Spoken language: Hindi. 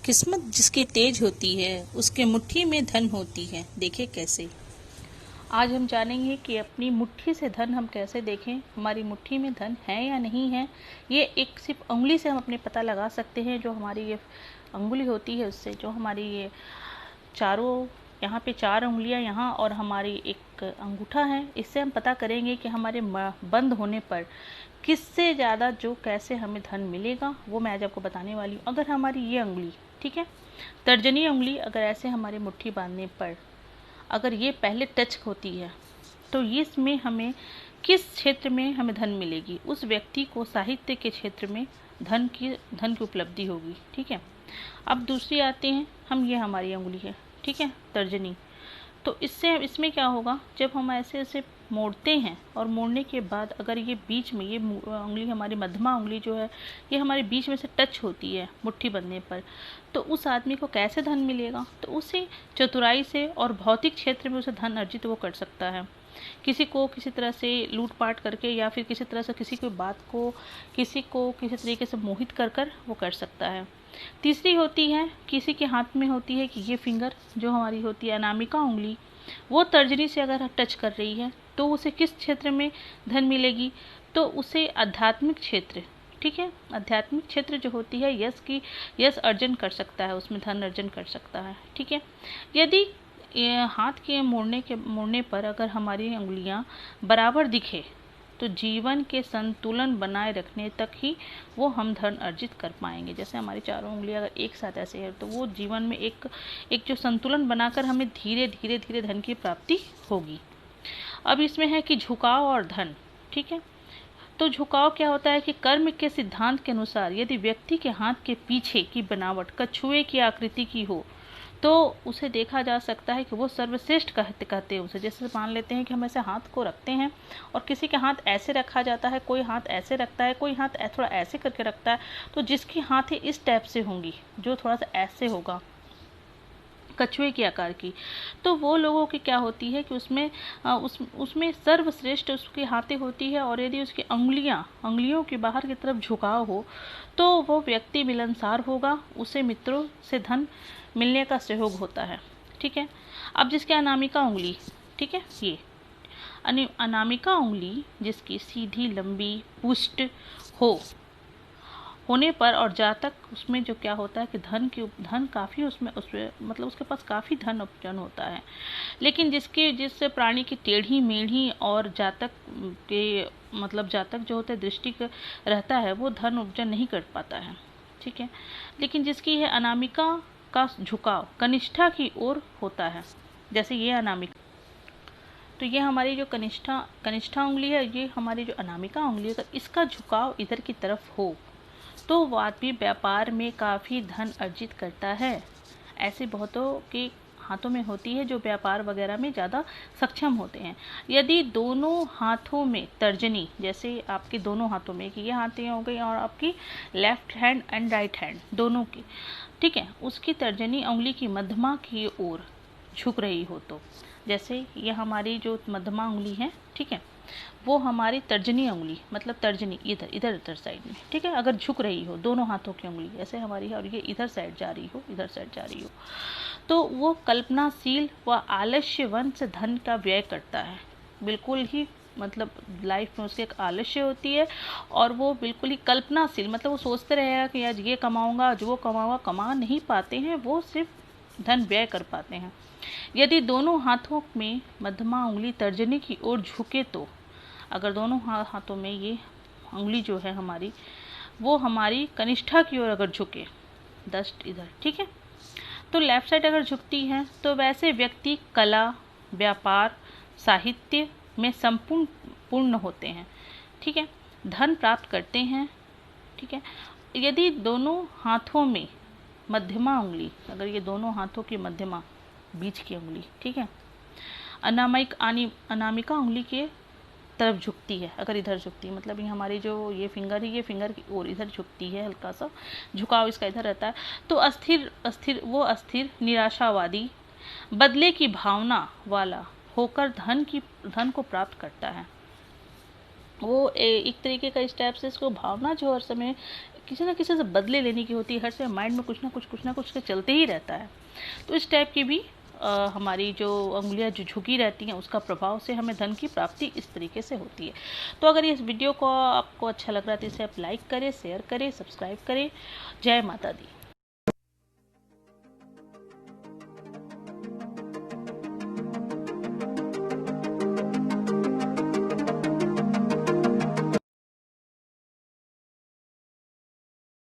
किस्मत जिसकी तेज होती है उसके मुट्ठी में धन होती है। देखे कैसे। आज हम जानेंगे कि अपनी मुट्ठी से धन हम कैसे देखें, हमारी मुट्ठी में धन है या नहीं है। ये एक सिर्फ उंगली से हम अपने पता लगा सकते हैं। जो हमारी ये अंगुली होती है उससे, जो हमारी ये चारों यहाँ पे 4 उंगलियाँ यहाँ और हमारी एक अंगूठा है, इससे हम पता करेंगे कि हमारे बंद होने पर किससे ज़्यादा जो कैसे हमें धन मिलेगा, वो मैं आज आपको बताने वाली हूँ। अगर हमारी ये उंगली, ठीक है, तर्जनी उंगली अगर ऐसे हमारे मुट्ठी बांधने पर अगर ये पहले टच होती है तो इसमें हमें किस क्षेत्र में हमें धन मिलेगी, उस व्यक्ति को साहित्य के क्षेत्र में धन की उपलब्धि होगी। ठीक है। अब दूसरी आते हैं हम, ये हमारी उंगली है, ठीक है, तर्जनी। तो इसमें क्या होगा, जब हम ऐसे ऐसे मोड़ते हैं और मोड़ने के बाद अगर ये बीच में ये उंगली हमारी मध्यमा उंगली जो है ये हमारे बीच में से टच होती है मुट्ठी बंधने पर, तो उस आदमी को कैसे धन मिलेगा, तो उसे चतुराई से और भौतिक क्षेत्र में उसे धन अर्जित वो कर सकता है। किसी को किसी तरह से लूटपाट करके या फिर किसी तरह से किसी की बात को किसी तरीके से मोहित कर वो कर सकता है। तीसरी होती है, किसी के हाथ में होती है कि ये फिंगर जो हमारी होती है अनामिका उंगली, वो तर्जनी से अगर टच कर रही है तो उसे किस क्षेत्र में धन मिलेगी, तो उसे आध्यात्मिक क्षेत्र, ठीक है, आध्यात्मिक क्षेत्र जो होती है यश अर्जन कर सकता है, उसमें धन अर्जन कर सकता है। ठीक है। यदि हाथ के मोड़ने पर अगर हमारी उंगलियां बराबर दिखे तो जीवन के संतुलन बनाए रखने तक ही वो हम धन अर्जित कर पाएंगे। जैसे हमारी चारों उंगलियां अगर एक साथ ऐसे है तो वो जीवन में एक जो संतुलन बनाकर हमें धीरे धीरे धन की प्राप्ति होगी। अब इसमें है कि झुकाव और धन। ठीक है। तो झुकाव क्या होता है कि कर्म के सिद्धांत के अनुसार यदि व्यक्ति के हाथ के पीछे की बनावट कछुए की आकृति की हो तो उसे देखा जा सकता है कि वो सर्वश्रेष्ठ कहते हैं उसे। जैसे मान लेते हैं कि हम ऐसे हाथ को रखते हैं और किसी के हाथ ऐसे रखा जाता है, कोई हाथ ऐसे रखता है, कोई हाथ थोड़ा ऐसे करके रखता है, तो जिसकी हाथ इस टाइप से होंगी, जो थोड़ा सा ऐसे होगा कछुए के आकार की, तो वो लोगों की क्या होती है कि उसमें सर्वश्रेष्ठ उसकी हाथें होती है। और यदि उसकी अंगुलियों के बाहर की तरफ झुकाव हो तो वो व्यक्ति मिलनसार होगा, उसे मित्रों से धन मिलने का सहयोग होता है। ठीक है। अब जिसकी अनामिका उंगली, ठीक है, ये अनामिका उंगली जिसकी सीधी लंबी पुष्ट होने पर और जातक उसमें जो क्या होता है कि धन काफ़ी उसमें मतलब उसके पास काफ़ी धन उपजन होता है। लेकिन जिस प्राणी की टेढ़ी मेढ़ी और जातक के मतलब जातक जो होता है दृष्टि रहता है वो धन उपजन नहीं कर पाता है। ठीक है। लेकिन जिसकी है अनामिका का झुकाव कनिष्ठा की ओर होता है, जैसे ये अनामिका, तो ये हमारी जो कनिष्ठा उंगली है, ये हमारी जो अनामिका उंगली है, इसका झुकाव इधर की तरफ हो तो वो आदमी व्यापार में काफ़ी धन अर्जित करता है। ऐसे बहुतों के हाथों में होती है जो व्यापार वगैरह में ज़्यादा सक्षम होते हैं। यदि दोनों हाथों में तर्जनी, जैसे आपके दोनों हाथों में कि ये हाथें हो गई और आपकी left hand and right hand दोनों की, ठीक है, उसकी तर्जनी उंगली की मध्यमा की ओर झुक रही हो, तो जैसे ये हमारी जो मध्यमा उंगली है, ठीक है, वो हमारी तर्जनी उंगली मतलब तर्जनी इधर साइड में, ठीक है, अगर झुक रही हो दोनों हाथों की उंगली ऐसे हमारी है और ये इधर साइड जा रही हो तो वो कल्पनाशील व आलस्यवन से धन का व्यय करता है। बिल्कुल ही मतलब लाइफ में उसकी एक आलस्य होती है और वो बिल्कुल ही कल्पनाशील, मतलब वो सोचते रहेगा कि आज ये कमाऊंगा आज वो कमाऊंगा, कमा नहीं पाते हैं, वो सिर्फ धन व्यय कर पाते हैं। यदि दोनों हाथों में मध्यमा उंगली तर्जनी की ओर झुके तो अगर दोनों हाथों में ये उंगली जो है हमारी वो हमारी कनिष्ठा की ओर अगर झुके दस्ट इधर, ठीक है, तो लेफ्ट साइड अगर झुकती है तो वैसे व्यक्ति कला व्यापार साहित्य में संपूर्ण होते हैं। ठीक है, धन प्राप्त करते हैं। ठीक है। यदि दोनों हाथों में मध्यमा उंगली, अगर ये दोनों हाथों की मध्यमा बीच की उंगली, ठीक है, अनामिका उंगली के तरफ झुकती है, अगर इधर झुकती है मतलब ये हमारी जो ये फिंगर है ये फिंगर की ओर इधर झुकती है, हल्का सा झुकाव इसका इधर रहता है, तो अस्थिर निराशावादी बदले की भावना वाला होकर धन को प्राप्त करता है। वो एक तरीके का इस टाइप से इसको भावना जो हर समय किसी ना किसी से बदले लेने की होती है, हर से माइंड में कुछ ना कुछ के चलते ही रहता है। तो इस टाइप की भी हमारी जो उंगलियां जो झुकी रहती हैं उसका प्रभाव से हमें धन की प्राप्ति इस तरीके से होती है। तो अगर इस वीडियो को आपको अच्छा लग रहा है तो इसे आप लाइक करें, शेयर करें, सब्सक्राइब करें। जय माता दी।